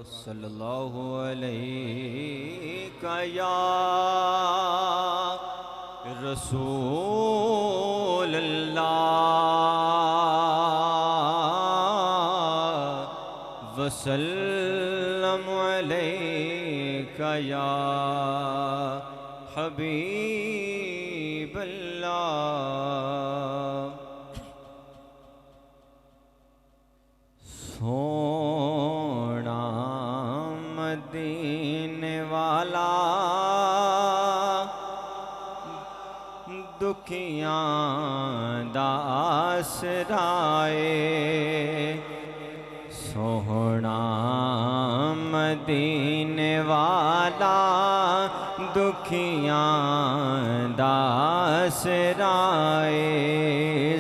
صلی اللہ علیہ یا رسول اللہ وسلم علیک یا حبیب اللہ سونا مدینے والا دکھیاں دا آسرائے سونا مدینے والا دکھیاں دا آسرائے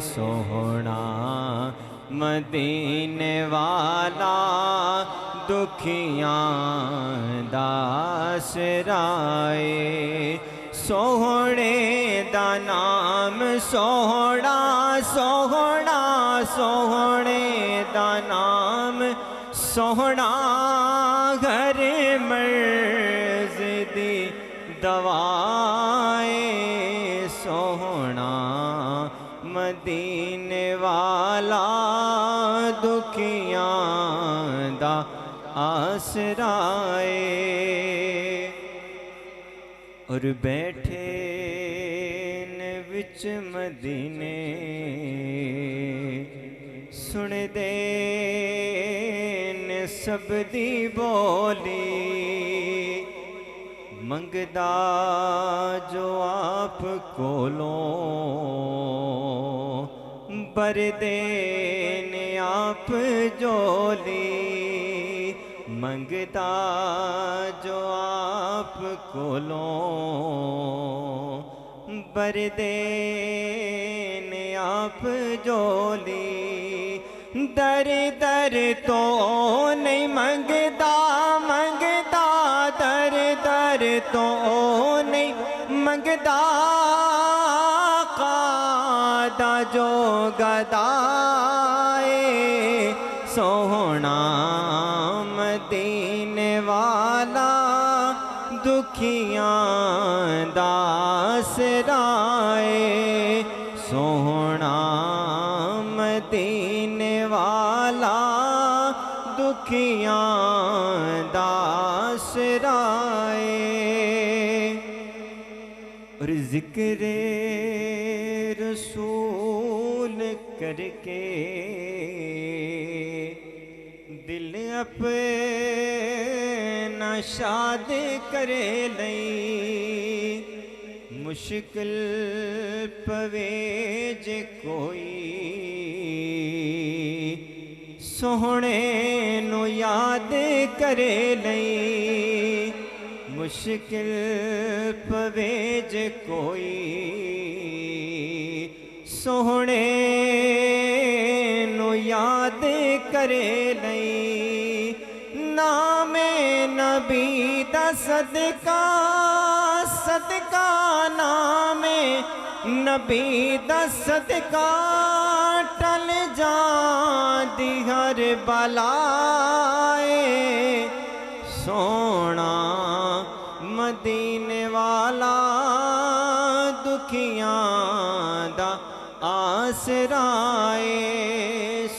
سونا مدینے والا دکھیاں دا آسرائے سوہنے دا نام سوہنا سوہنا سوہنے دا نام سوہنا گھر مرض دی دوائے سوہنا مدینے والا دکھیاں دا آسرائے اور بیٹھے نے وچ مدینے سن دے نے سب دی بولی منگدا جو آپ کولوں بردے نے آپ جولی منگدا جو آپ کولوں بردے نے آپ جولی در در تو نہیں منگدا منگدا در در تو نہیں منگدا قادہ جو گدائے سوہنا مدینے والا دکھیاں دا آسرائے سوہنا مدینے والا دکھیاں دا آسرائے اور ذکر رسول کر کے دل اپنا شاد کرے لئی مشکل پوے جے کوئی سوہنے نو یاد کرے لئی مشکل پوے جے کوئی سوہنے نو یاد کرے لئی نام نبی دا صدقہ صدقہ نام نبی دا صدقہ ٹل جان دی ہر بلائے سونا مدینے والا دکھیاں دا آسرائے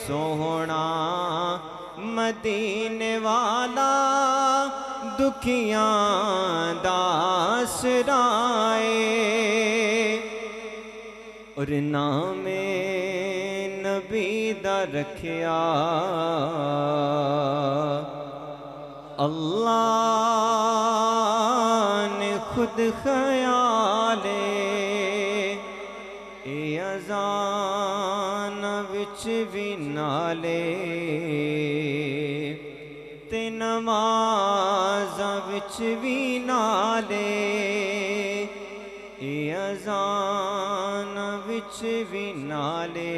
سوہنا مدینے والا دکھیاں دا آسرائے اور نام نبی دا رکھیا اللہ نے خود خیالے اے اذان وچ بھی نالے تے نماز وچ بھی نالے اے اذان وچ بھی نالے